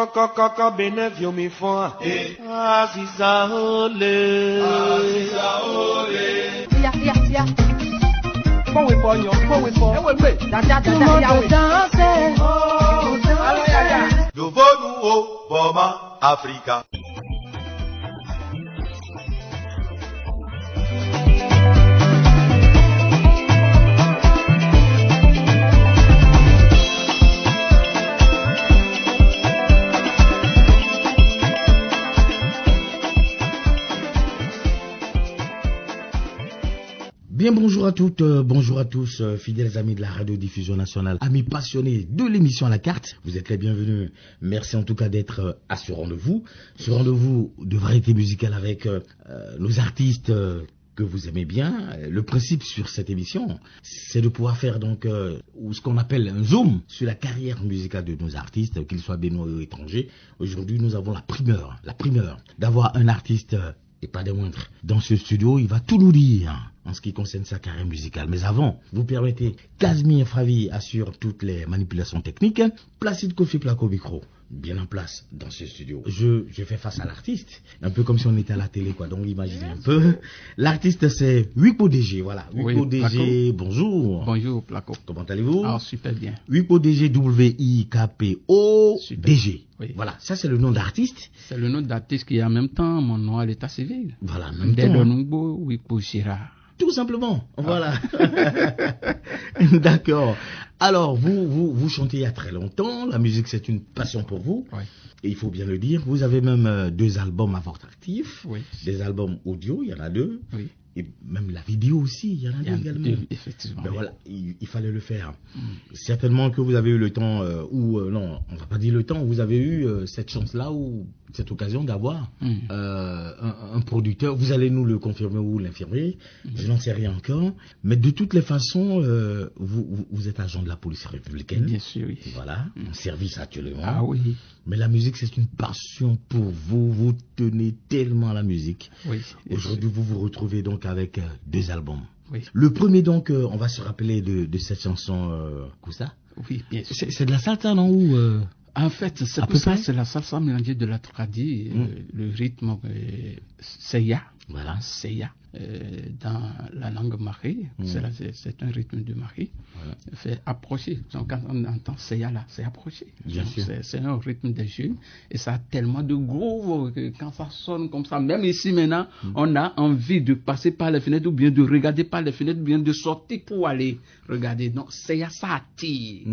Kaka benevyo mi fwa Aziza ole Ya Bon we for yo, bon we for danser Nouveau Boma Africa. Bien, bonjour à toutes, bonjour à tous, fidèles amis de la radiodiffusion nationale, amis passionnés de l'émission à la carte. Vous êtes les bienvenus. Merci en tout cas d'être à ce rendez-vous de variété musicale avec nos artistes que vous aimez bien. Le principe sur cette émission, c'est de pouvoir faire donc ce qu'on appelle un zoom sur la carrière musicale de nos artistes, qu'ils soient béninois ou étrangers. Aujourd'hui, nous avons la primeur d'avoir un artiste et pas des moindres. Dans ce studio, il va tout nous dire en ce qui concerne sa carrière musicale. Mais avant, vous permettez, Casimir Fravi assure toutes les manipulations techniques. Placide Kofi Placo micro, bien en place dans ce studio. Je fais face à l'artiste, un peu comme si on était à la télé, quoi. Donc imaginez un peu. L'artiste, c'est Wipo DG, voilà. Wipo DG, bonjour. Bonjour Placo. Comment allez-vous? Ah, super bien. Wipo DG, W-I-K-P-O DG. Oui. Voilà, ça c'est le nom d'artiste. C'est le nom d'artiste qui est en même temps mon nom à l'état civil. Voilà, en même temps. Delonungbo Wipo Chira. Tout simplement, voilà. D'accord. Alors, vous chantez il y a très longtemps, la musique c'est une passion pour vous. Oui. Et il faut bien le dire, vous avez même 2 albums à votre actif. Oui. Des albums audio, il y en a 2. Oui. Et même la vidéo aussi, il y en a 2 également. Effectivement. Ben voilà, il fallait le faire. Certainement que vous avez eu le temps, non, on va pas dire le temps, vous avez eu cette chance-là ou cette occasion d'avoir un producteur. Vous allez nous le confirmer ou l'infirmer, je n'en sais rien encore. Mais de toutes les façons, vous êtes agent de la police républicaine. Bien sûr, oui. Voilà, en service actuellement. Ah oui. Mais la musique, c'est une passion pour vous. Vous tenez tellement à la musique. Oui. Aujourd'hui, vous vous retrouvez donc avec 2 albums. Oui. Le premier, donc, on va se rappeler de cette chanson, Kousa. Oui, bien sûr. C'est de la salsa, non? Ou en fait, c'est pour ça, c'est la salsa mélangée de la tradi, le rythme Seya. Voilà. Seya. Dans la langue mari, c'est un rythme de mari. Voilà. Fait approcher. Donc, quand on entend Seya là, c'est approcher. C'est un rythme de jeu. Et ça a tellement de groove que quand ça sonne comme ça, même ici maintenant, on a envie de passer par les fenêtres ou bien de regarder par les fenêtres ou bien de sortir pour aller regarder. Donc, Seya, ça attire.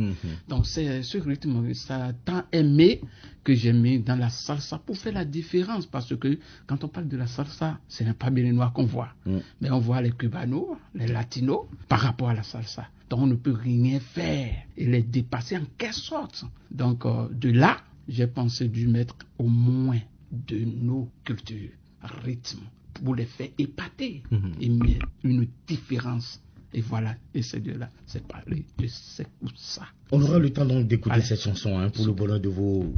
Donc, c'est ce rythme, ça a tant aimé que j'ai mis dans la salsa pour faire la différence. Parce que quand on parle de la salsa, ce n'est pas béninois qu'on voit. Mais on voit les cubanos, les latinos par rapport à la salsa. Donc on ne peut rien faire et les dépasser en quelque sorte. Donc de là, j'ai pensé du mettre au moins de nos cultures, rythmes, pour les faire épater et mettre une différence. Et voilà, et c'est de là, c'est parler de c'est pour ça. On aura le temps donc d'écouter cette chanson pour le bonheur de vos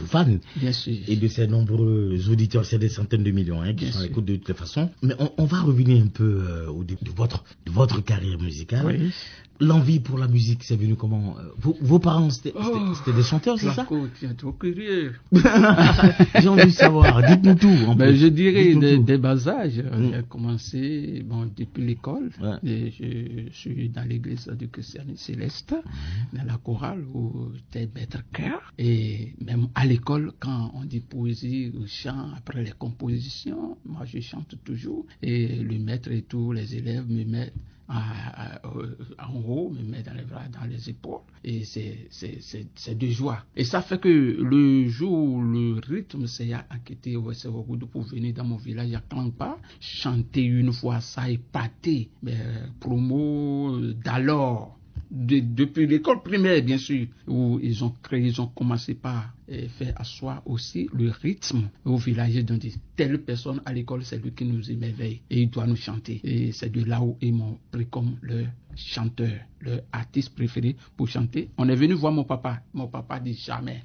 fans. Bien sûr. Et de ces nombreux auditeurs, c'est des centaines de millions qui sont à l'écoute de toute façon. Mais on va revenir un peu au début de votre carrière musicale. Oui. L'envie pour la musique, c'est venu comment? Vos parents, c'était des chanteurs, c'est ça? Tu es trop curieux. J'ai envie de savoir, dites-nous tout. Je dirais des bas âges. J'ai commencé depuis l'école. Je suis dans l'église du Christianisme Céleste, dans la chorale où j'étais maître chœur. Et même à l'école, quand on dit poésie ou chant, après les compositions, moi je chante toujours. Et le maître et tous les élèves me mettent en haut, me met dans les bras, dans les épaules, et c'est de joie. Et ça fait que le jour où le rythme s'est quitté au Wesserogoudou pour venir dans mon village à Klangpa, chanter une fois ça, épater, promo d'alors. Depuis l'école primaire, bien sûr, où ils ont commencé par faire asseoir aussi le rythme au village. Ils ont dit, telle personne à l'école, c'est lui qui nous émerveille et il doit nous chanter. Et c'est de là où ils m'ont pris comme le chanteur, le artiste préféré pour chanter. On est venu voir mon papa. Mon papa dit jamais,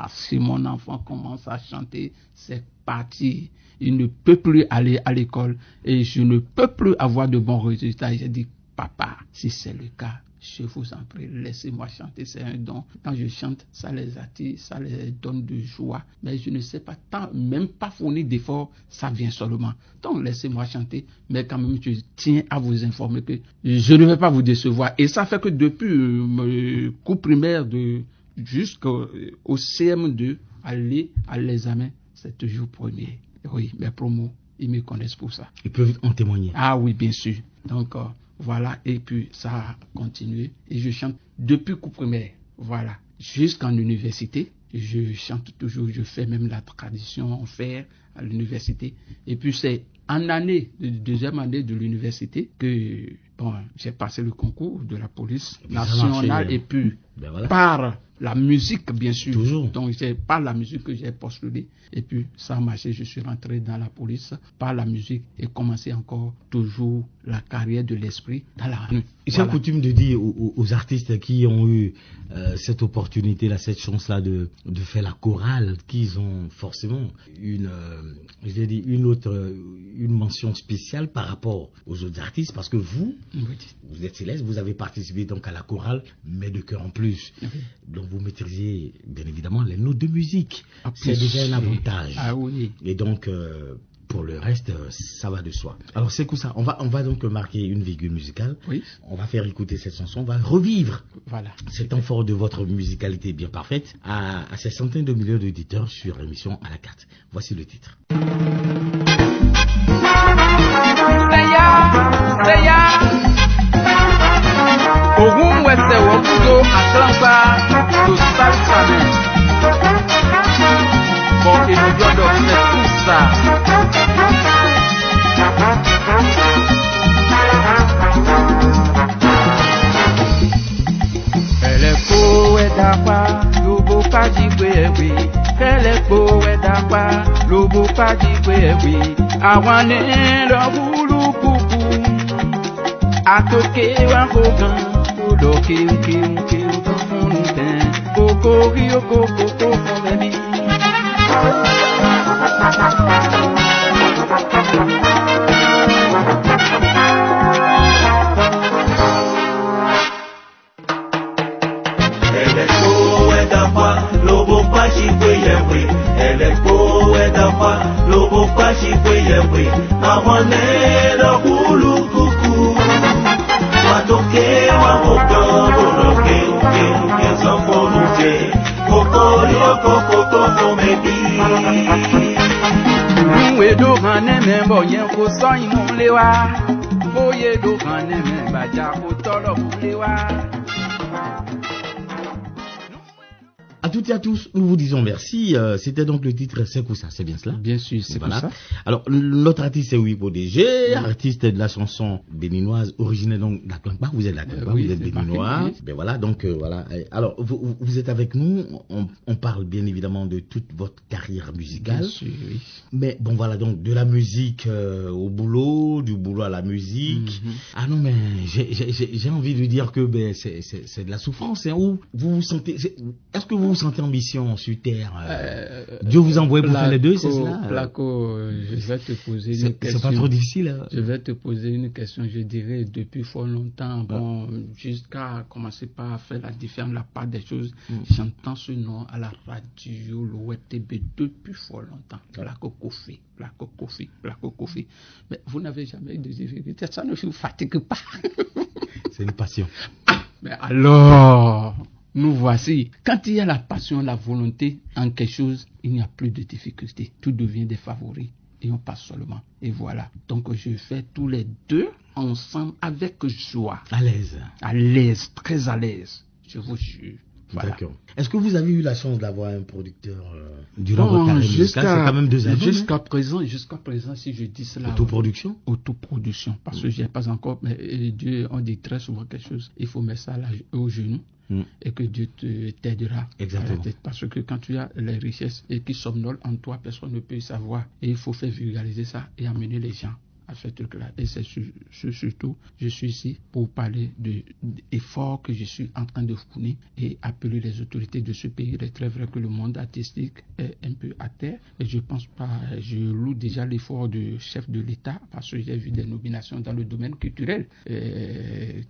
si mon enfant commence à chanter, c'est parti. Il ne peut plus aller à l'école et je ne peux plus avoir de bons résultats. J'ai dit, papa, si c'est le cas, je vous en prie, laissez-moi chanter, c'est un don. Quand je chante, ça les attire, ça les donne de joie. Mais je ne sais pas, même pas fournir d'efforts, ça vient seulement. Donc laissez-moi chanter, mais quand même, je tiens à vous informer que je ne vais pas vous décevoir. Et ça fait que depuis le cours primaire jusqu'au CM2, aller à l'examen, c'est toujours premier. Oui, mes promos, ils me connaissent pour ça. Ils peuvent en témoigner. Ah oui, bien sûr. Donc, voilà. Et puis, ça a continué. Et je chante depuis cours primaire. Voilà. Jusqu'en université. Je chante toujours. Je fais même la tradition en fer à l'université. Et puis, c'est en deuxième année de l'université que j'ai passé le concours de la police nationale. Et puis, par la musique, bien sûr. Toujours. Donc, c'est par la musique que j'ai postulé. Et puis, ça a marché. Je suis rentré dans la police par la musique et commencé encore toujours la carrière de l'esprit dans la rue. J'ai coutume de dire aux artistes qui ont eu cette opportunité-là, cette chance-là de faire la chorale, qu'ils ont forcément une mention spéciale par rapport aux autres artistes, parce que vous êtes céleste, vous avez participé donc à la chorale, mais de cœur en plus. Oui. Donc vous maîtrisez bien évidemment les notes de musique. C'est déjà un avantage. Ah oui. Et donc pour le reste, ça va de soi. Alors c'est quoi ça? On va donc marquer une virgule musicale. Oui. On va faire écouter cette chanson. On va revivre cet temps fort de votre musicalité bien parfaite à ces centaines de millions d'auditeurs sur l'émission À la carte. Voici le titre. Ogún wẹsẹ̀ wọ́púdó àtàǹgbà tó sálísàmì. Bọ̀ èmi gbọ́dọ̀ fẹ́ tún sà. Kẹlẹ́kó ẹ̀dá pa lóbó kájí pé ẹ̀wì. Kẹlẹ́kó ẹ̀dá pa lóbó kájí pé ẹ̀wì. Àwọn ní lọ́wúrú kúkú. Àtòkè wá kó gan. Do kiu to fonte koko rio koko to fonemi Eleko edapa lobo pashi kweyewe Eleko edapa lobo pashi kweyewe Amone do kulu kuku Matoke wa mokoro no ke zamboluje Kokorio koko fomebi Nwe do haneme boye ko so imule wa Oye do haneme baja ko tolo mule wa. À toutes et à tous, nous vous disons merci. C'était donc le titre C'est quoi ça, c'est bien cela? Bien sûr, c'est voilà. ça. Alors, notre artiste c'est Wipo DG, artiste de la chanson béninoise, originaire donc d'Aklampa. Vous êtes d'Aklampa, oui, vous êtes béninois. Oui. Ben voilà, donc voilà. Alors, vous êtes avec nous. On parle bien évidemment de toute votre carrière musicale. Bien sûr, oui. Mais bon, voilà, donc de la musique au boulot, du boulot à la musique. Ah non, mais j'ai envie de dire que ben, c'est de la souffrance. Hein, où vous vous sentez. Est-ce que vous vous sentez en mission sur Terre? Dieu vous envoie pour faire les deux, c'est cela? Placo, je vais te poser une question. C'est pas trop difficile. Hein? Je vais te poser une question, je dirais, depuis fort longtemps, jusqu'à commencer par faire la différence, la part des choses. J'entends ce nom à la radio, l'OETB, depuis fort longtemps. Placo Kofi. Mais vous n'avez jamais eu de difficultés, ça ne vous fatigue pas. C'est une passion. Mais alors, nous voici. Quand il y a la passion, la volonté en quelque chose, il n'y a plus de difficultés. Tout devient des favoris et on passe seulement. Et voilà. Donc je fais tous les deux ensemble avec joie. À l'aise. À l'aise, très à l'aise. Je vous jure. Voilà. D'accord. Est-ce que vous avez eu la chance d'avoir un producteur durant votre carrière musicale? C'est quand même 2 albums. Jusqu'à présent, si je dis cela. Autoproduction? Autoproduction. Parce que je n'ai pas encore. Mais Dieu, on dit très souvent quelque chose. Il faut mettre ça là, au genou. Et que Dieu t'aidera. Exactement. Parce que quand tu as les richesses et qui somnolent en toi, personne ne peut savoir. Et il faut faire vulgariser ça et amener les gens à ce truc-là. Et c'est surtout, je suis ici pour parler de l'effort que je suis en train de fournir et appeler les autorités de ce pays. Il est très vrai que le monde artistique est un peu à terre. Et je pense pas, je loue déjà l'effort du chef de l'État parce que j'ai vu des nominations dans le domaine culturel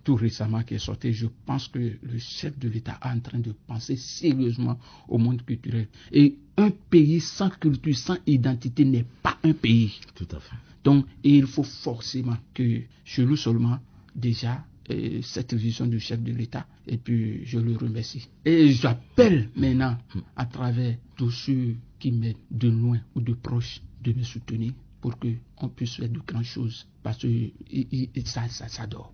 tout récemment qui est sorti. Je pense que le chef de l'État est en train de penser sérieusement au monde culturel. Et un pays sans culture, sans identité n'est pas un pays. Tout à fait. Donc, il faut forcément que je loue seulement déjà cette vision du chef de l'État et puis je le remercie. Et j'appelle maintenant à travers tous ceux qui m'aident de loin ou de proche de me soutenir pour qu'on puisse faire de grandes choses parce que ça dort.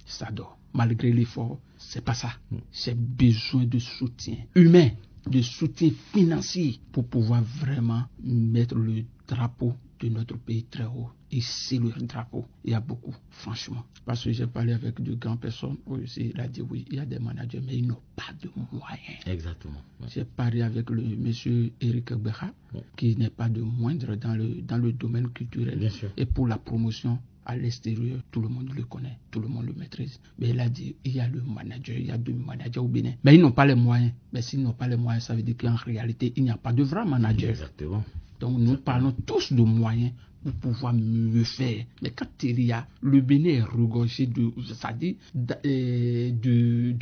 Ça dort. Malgré l'effort, c'est pas ça. J'ai besoin de soutien humain, de soutien financier pour pouvoir vraiment mettre le drapeau de notre pays très haut. Et c'est le drapeau. Il y a beaucoup, franchement. Parce que j'ai parlé avec de grandes personnes aussi. Il a dit oui, il y a des managers, mais ils n'ont pas de moyens. Exactement. Ouais. J'ai parlé avec le monsieur Eric Béra, qui n'est pas de moindre dans le domaine culturel. Bien sûr. Et pour la promotion à l'extérieur, tout le monde le connaît, tout le monde le maîtrise. Mais il a dit, il y a le manager, il y a deux managers au Bénin. Mais ils n'ont pas les moyens. Mais s'ils n'ont pas les moyens, ça veut dire qu'en réalité, il n'y a pas de vrai manager. Exactement. Donc nous parlons tous de moyens pour pouvoir mieux faire. Mais quand il y a, le Bénin est regorgé de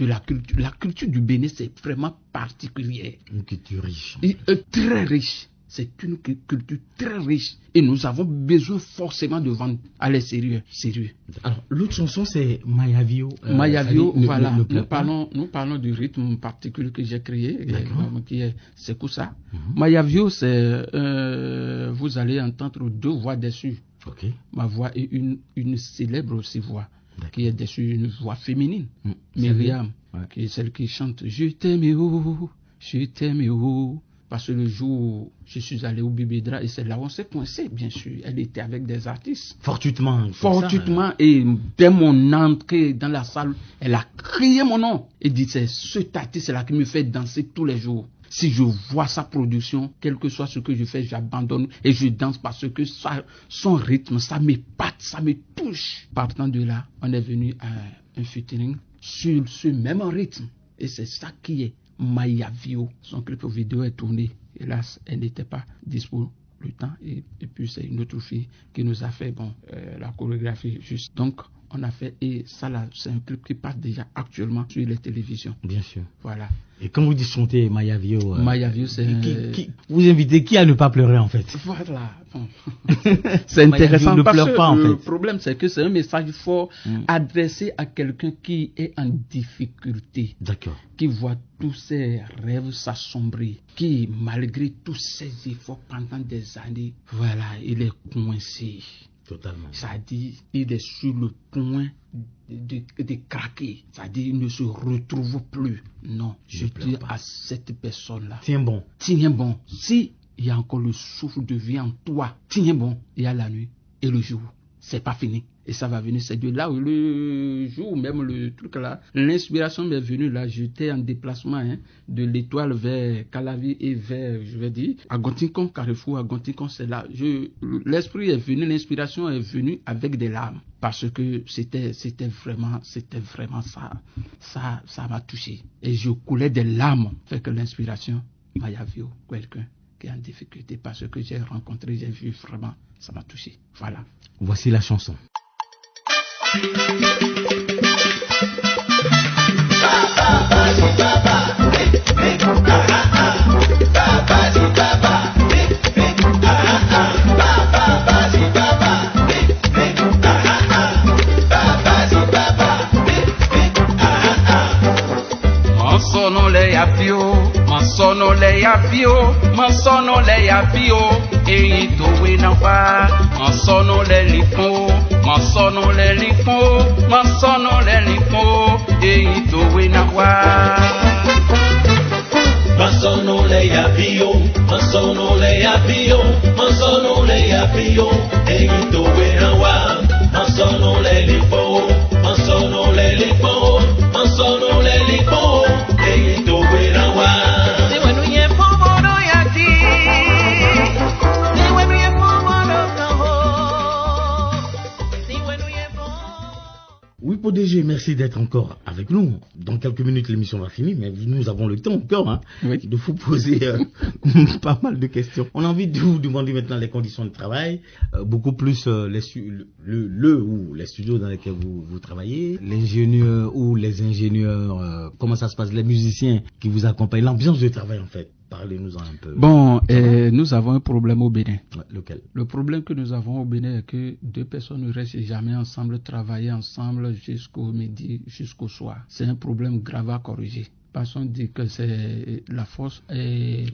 la culture. La culture du Bénin, c'est vraiment particulière. Une culture riche. Et, très riche. C'est une culture très riche. Et nous avons besoin forcément de vendre à l'extérieur. Sérieux. Alors, l'autre chanson, c'est Mayavio. Mayavio, voilà. Nous parlons du rythme particulier que j'ai créé, qui est Sekoussa. Mayavio, c'est, vous allez entendre deux voix dessus. Okay. Ma voix et une célèbre aussi voix, qui est dessus, une voix féminine. Myriam, qui est celle qui chante Je t'aime, oh, je t'aime, oh. Parce que le jour où je suis allé au Bibédra, et c'est là où on s'est coincé, bien sûr. Elle était avec des artistes. Fortuitement. Et dès mon entrée dans la salle, elle a crié mon nom. Et dit, c'est cet artiste-là qui me fait danser tous les jours. Si je vois sa production, quel que soit ce que je fais, j'abandonne et je danse parce que son rythme, ça m'épate, ça me touche. Partant de là, on est venu à un featuring sur ce même rythme. Et c'est ça qui est Mayavio. Son clip vidéo est tourné. Hélas, elle n'était pas dispo le temps. Et puis, c'est une autre fille qui nous a fait la chorégraphie juste. Donc, on a fait, et ça là, c'est un clip qui passe déjà actuellement sur les télévisions. Bien sûr. Voilà. Et quand vous dites chanter Mayavio, Mayavio, c'est... vous invitez qui à ne pas pleurer, en fait? Voilà. Bon. C'est intéressant ne parce pleure pas, que en fait. Le problème, c'est que c'est un message fort adressé à quelqu'un qui est en difficulté. D'accord. Qui voit tous ses rêves s'assombrir. Qui, malgré tous ses efforts pendant des années, voilà, il est coincé. Totalement. C'est-à-dire, il est sur le point de craquer. C'est-à-dire, il ne se retrouve plus. Non, je dis à cette personne-là. Tiens bon. Tiens bon. Si il y a encore le souffle de vie en toi, tiens bon. Il y a la nuit et le jour. C'est pas fini. Et ça va venir, c'est de là où le jour, même le truc là, l'inspiration m'est venue là. J'étais en déplacement de l'Étoile vers Calavi et vers, je vais dire, Agontincon, Carrefour, Agontincon, c'est là. L'esprit est venu, l'inspiration est venue avec des larmes. Parce que c'était vraiment ça. Ça m'a touché. Et je coulais des larmes. Fait que l'inspiration m'a vu quelqu'un qui est en difficulté parce que j'ai rencontré, j'ai vu vraiment, ça m'a touché. Voilà. Voici la chanson. Masono le yapio, eyi towe na fa. Masono le lifo, eyi towe na wa. Masono le yapio, eyi towe na wa. Masono le lifo, eyi towe na wa. DG, merci d'être encore avec nous. Dans quelques minutes, l'émission va finir, mais nous avons le temps encore de vous poser pas mal de questions. On a envie de vous demander maintenant les conditions de travail, beaucoup plus les studios dans lesquels vous travaillez, l'ingénieur ou les ingénieurs, comment ça se passe, les musiciens qui vous accompagnent, l'ambiance de travail en fait. Parlez-nous-en un peu. Bon, nous avons un problème au Bénin. Lequel? Le problème que nous avons au Bénin est que deux personnes ne restent jamais ensemble, travailler ensemble jusqu'au midi, jusqu'au soir. C'est un problème grave à corriger. Passons dire que c'est la force et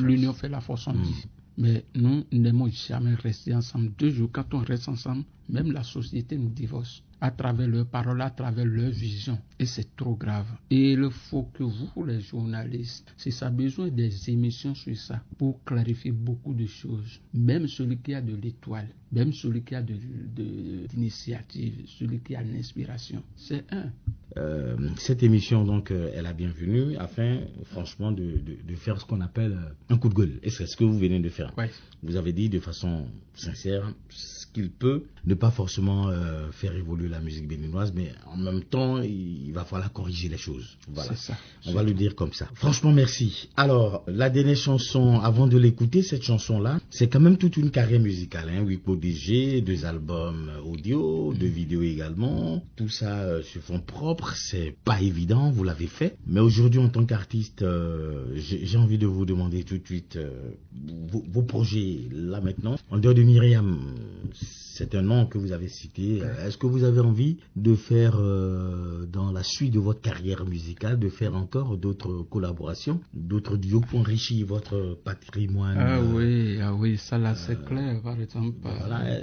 l'union fait la force, on dit. Mais nous n'aimons jamais rester ensemble. 2 jours, quand on reste ensemble, même la société nous divorce à travers leurs paroles, à travers leur vision. Et c'est trop grave. Et il faut que vous, les journalistes, si ça a besoin des émissions sur ça, pour clarifier beaucoup de choses. Même celui qui a de l'étoile, même celui qui a de l'initiative, celui qui a l'inspiration, c'est un. Cette émission, donc, est la bienvenue afin, franchement, de faire ce qu'on appelle un coup de gueule. Et c'est ce que vous venez de faire. Ouais. Vous avez dit de façon sincère ce qu'il peut, ne pas forcément faire évoluer la musique béninoise, mais en même temps, il va falloir corriger les choses. Voilà. C'est ça. On va le dire comme ça. Franchement, merci. Alors, la dernière chanson, avant de l'écouter, cette chanson-là, c'est quand même toute une carrière musicale. Wipo DG, 2 albums audio, 2 vidéos également. Tout ça sur fond propre, c'est pas évident, vous l'avez fait. Mais aujourd'hui, en tant qu'artiste, j'ai envie de vous demander tout de suite vos projets là maintenant. En dehors de Myriam, c'est un nom que vous avez cité. Est-ce que vous avez envie de faire, dans la suite de votre carrière musicale, de faire encore d'autres collaborations, d'autres duos pour enrichir votre patrimoine? Ah oui, ça là c'est clair, par exemple. Voilà.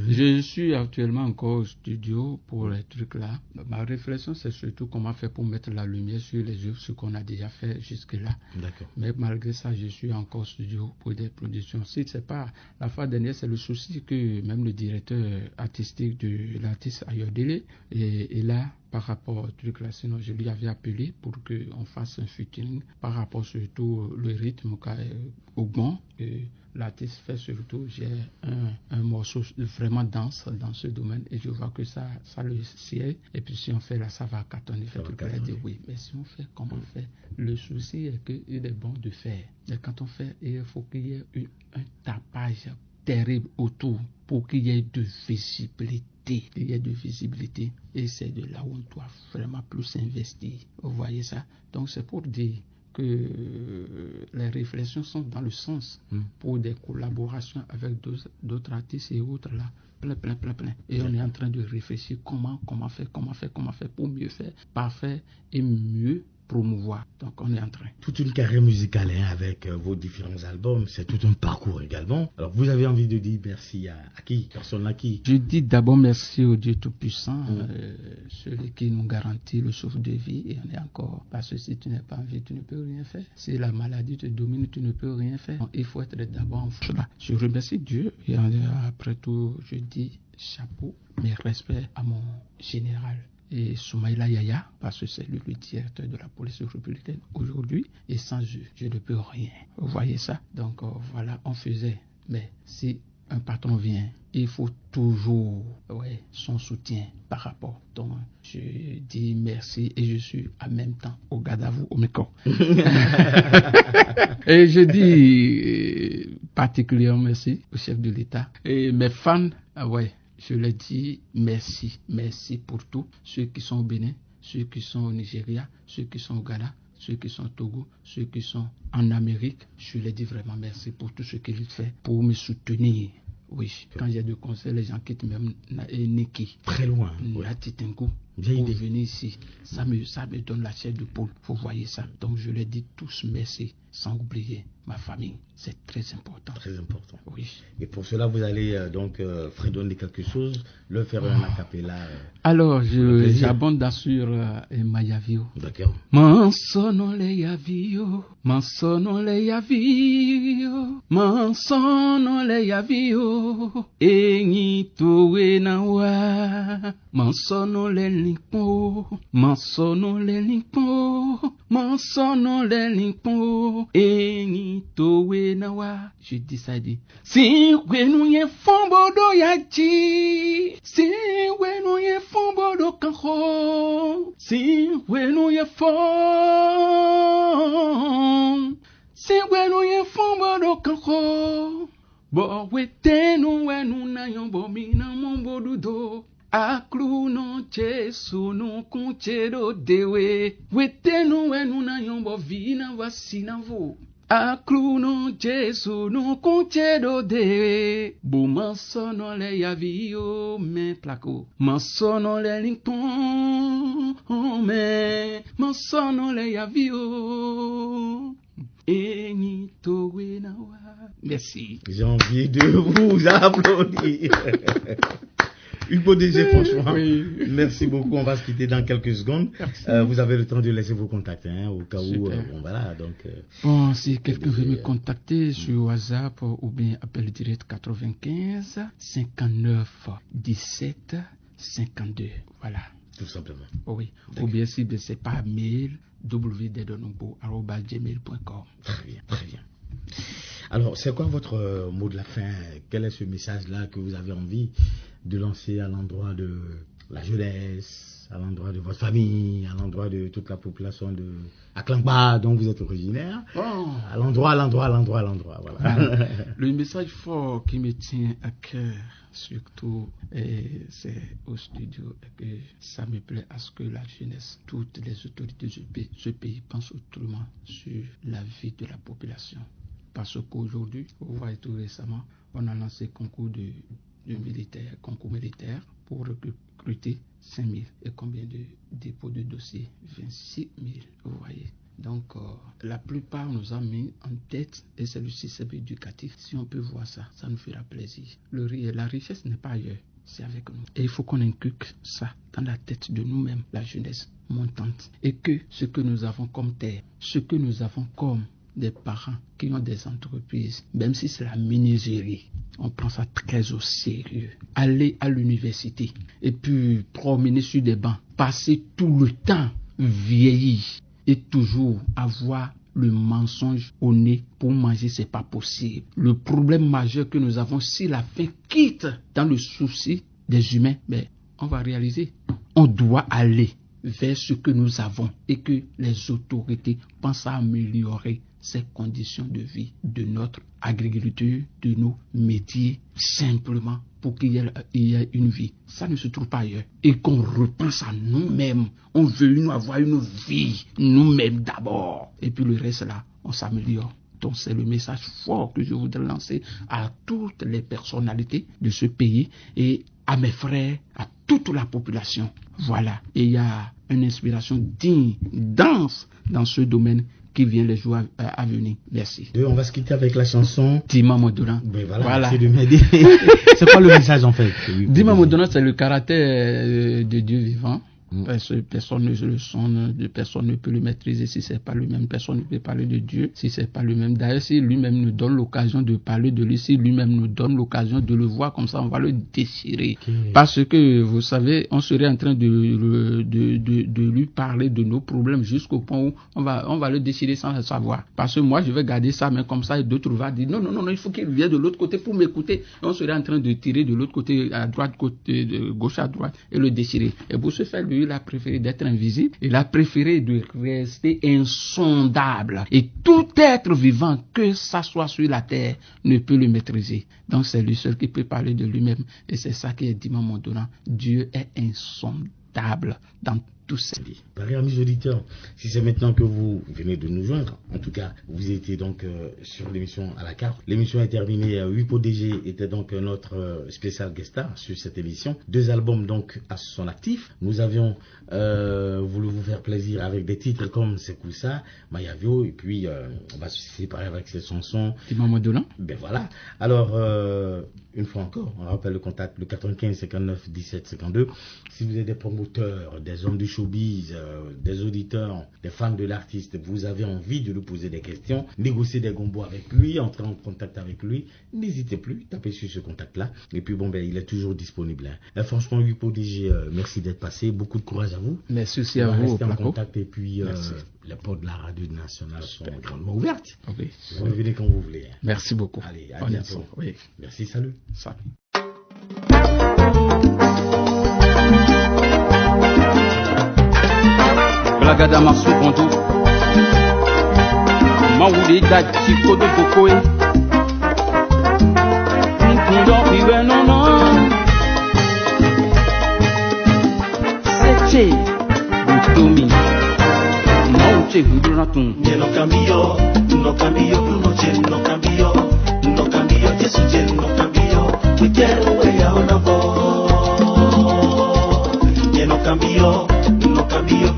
Je suis actuellement encore au studio pour les trucs là. Ma réflexion, c'est surtout comment faire pour mettre la lumière sur les œuvres, ce qu'on a déjà fait jusque-là. D'accord. Mais malgré ça, je suis encore au studio pour des productions. Si c'est pas la fois dernière, c'est le souci que même le directeur artistique de l'artiste Ayodele et là par rapport au truc là, sinon je lui avais appelé pour qu'on fasse un featuring par rapport surtout le rythme au bon et l'artiste fait surtout. J'ai un morceau vraiment dense dans ce domaine et je vois que ça le sied et puis si on fait là ça va cartonner. Il a dit oui, mais si on fait comment on fait, le souci est qu'il est bon de faire, et quand on fait il faut qu'il y ait un tapage terrible autour pour qu'il y ait de visibilité. Et c'est de là où on doit vraiment plus investir. Vous voyez ça? Donc c'est pour dire que les réflexions sont dans le sens pour des collaborations avec d'autres artistes et autres là. Plein. Et on est en train de réfléchir comment faire pour mieux faire, parfait et mieux promouvoir. Donc on est en train. Toute une carrière musicale avec vos différents albums, c'est tout un parcours également. Alors vous avez envie de dire merci à qui? Personne à qui? Je dis d'abord merci au Dieu Tout-Puissant, celui qui nous garantit le souffle de vie et on est encore. Parce que si tu n'es pas en vie, tu ne peux rien faire. Si la maladie te domine, tu ne peux rien faire. Donc, il faut être d'abord en cela. Je remercie Dieu et après tout, je dis chapeau, mes respects à mon général. Et Soumaïla Yaya, parce que c'est lui le directeur de la police républicaine aujourd'hui, et sans eux, je ne peux rien. Vous voyez ça? Donc voilà, on faisait. Mais si un patron vient, il faut toujours son soutien par rapport. Donc je dis merci et je suis en même temps au garde à vous, au micro. Et je dis particulièrement merci au chef de l'État et mes fans. Je leur dis merci pour tout, ceux qui sont au Bénin, ceux qui sont au Nigeria, ceux qui sont au Ghana, ceux qui sont au Togo, ceux qui sont en Amérique. Je leur dis vraiment merci pour tout ce qu'ils font pour me soutenir. Oui, quand il y a de concerts, les gens quittent même Niki. Très loin. Pour venir ici. Ça me donne la chair de poule. Vous voyez ça. Donc je leur dis tous merci, sans oublier ma famille. C'est très important. Très important. Oui. Et pour cela, vous allez donc fredonner quelque chose, le faire un acapella. Alors, j'abonde sur Mayavio. D'accord. Mansono le yavio, mansono le yavio, mansono le yavio, enyi towe na wa, mansono le nipo, mansono le nipo, Mansono le limpo eni towe nawa. Je dis ça dit. Si wenu ye fombodo yaji. Si wenu ye fombodo kanho. Si wenu ye fom. Si wenu ye fombodo kanho. Bo wetenu wenu na yombo mina mombodu do. Aklu no Jesu no kunchero dewe. Wetenu wenu na yombo vina wasina vo. Aklu no Jesu no kunchero dewe. Bo mansono le yavio me plako. Mansono le linkon me. Mansono le yavio. Eni towe nawa. Merci. J'ai envie de vous applaudir. Hugo DG, franchement, oui. Merci beaucoup. On va se quitter dans quelques secondes. Vous avez le temps de laisser vos contacts, hein, au cas où. Bon, voilà, donc. Bon, si quelqu'un veut me contacter sur WhatsApp ou bien appel direct 95 59 17 52. Voilà. Tout simplement. Oui. Ou bien si c'est par mail, www.gmail.com. Très bien, très bien. Alors, c'est quoi votre mot de la fin? Quel est ce message-là que vous avez envie de lancer à l'endroit de la jeunesse, à l'endroit de votre famille, à l'endroit de toute la population de Aklangba, dont vous êtes originaire? À l'endroit, voilà. Le message fort qui me tient à cœur, surtout, c'est au studio, que ça me plaît à ce que la jeunesse, toutes les autorités de ce pays pensent autrement sur la vie de la population. Parce qu'aujourd'hui, vous voyez tout récemment, on a lancé concours militaire pour recruter 5 000. Et combien de dépôts de dossiers? 26 000, vous voyez. Donc, la plupart nous ont mis en tête, et c'est le système éducatif. Si on peut voir ça, ça nous fera plaisir. La richesse n'est pas ailleurs, c'est avec nous. Et il faut qu'on inculque ça dans la tête de nous-mêmes, la jeunesse montante. Et que ce que nous avons comme terre, ce que nous avons comme des parents qui ont des entreprises, même si c'est la menuiserie, on prend ça très au sérieux. Aller à l'université et puis promener sur des bancs, passer tout le temps vieilli et toujours avoir le mensonge au nez pour manger, c'est pas possible. Le problème majeur que nous avons, si la faim quitte dans le souci des humains, ben, on va réaliser, on doit aller vers ce que nous avons et que les autorités pensent à améliorer ces conditions de vie de notre agriculture, de nos métiers, simplement pour qu'il y ait une vie. Ça ne se trouve pas ailleurs. Et qu'on repense à nous-mêmes. On veut avoir une vie, nous-mêmes d'abord. Et puis le reste là, on s'améliore. Donc c'est le message fort que je voudrais lancer à toutes les personnalités de ce pays et à mes frères, à toute la population. Voilà. Et il y a une inspiration digne, dense dans ce domaine qui vient les jours à venir. Merci. On va se quitter avec la chanson Dima Modoran. Ben voilà. C'est quoi le message en fait? Dima Modoran, c'est le caractère de Dieu vivant. Parce que personne ne le sonne, personne ne peut le maîtriser si c'est pas lui-même, personne ne peut parler de Dieu si c'est pas lui-même. D'ailleurs, si lui-même nous donne l'occasion de parler de lui, si lui-même nous donne l'occasion de le voir comme ça, on va le déchirer. Parce que, vous savez, on serait en train de lui parler de nos problèmes jusqu'au point où on va le déchirer sans le savoir. Parce que moi, je vais garder ça, mais comme ça, et d'autres vont dire non, il faut qu'il vienne de l'autre côté pour m'écouter. Et on serait en train de tirer de l'autre côté, à droite, de gauche à droite, et le déchirer. Et pour ce faire, lui, il a préféré d'être invisible, il a préféré de rester insondable. Et tout être vivant, que ça soit sur la terre, ne peut le maîtriser. Donc c'est lui seul qui peut parler de lui-même. Et c'est ça qui est dit Modoran. Dieu est insondable dans tout ça. Pareil, amis auditeurs, si c'est maintenant que vous venez de nous joindre, en tout cas, vous étiez donc sur l'émission à la carte. L'émission est terminée. Hugo DG était donc notre spécial guest star sur cette émission. 2 albums donc à son actif. Nous avions voulu vous faire plaisir avec des titres comme Sekoussa, Mayavio, et puis on va se séparer avec cette chanson. Ben voilà. Alors, une fois encore, on rappelle le contact, le 95 59 17 52. Si vous êtes des promoteurs, des hommes du showbiz, des auditeurs, des fans de l'artiste, vous avez envie de lui poser des questions, négocier des gombos avec lui, entrer en contact avec lui, n'hésitez plus, tapez sur ce contact-là. Et puis bon, il est toujours disponible. Franchement, Yupo DJ, merci d'être passé. Beaucoup de courage à vous. Merci aussi à vous. Restez en contact et puis les portes de la radio nationale sont grandement ouvertes. Okay. Vous revenez quand vous voulez. Merci beaucoup. Allez, à bientôt. Oui. Merci, salut. Salut. Blagada masu konto mawude dachi kodo bokoe nkundo iwe nono seche butomi mauche hudratun no cambio no cambio Jesús ya no cambio we quiero way out of ya no cambio no cambio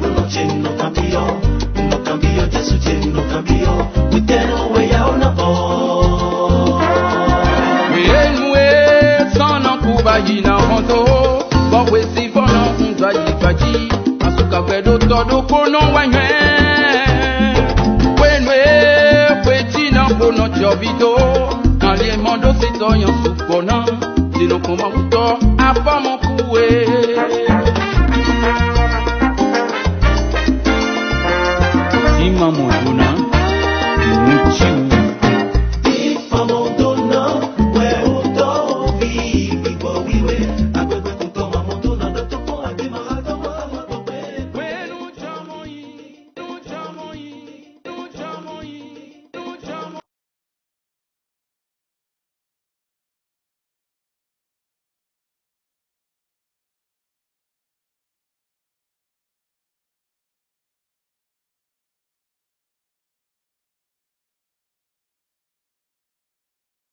Jesús ya no cambio we quiero way out of we sana kubayina honto bo we si fono unzaji baji asuka bedo todo kono wanye wenwe kwetina kono jobito ali mondo sitoyan supona dino koma uto afamo kuwe Mama Mojuna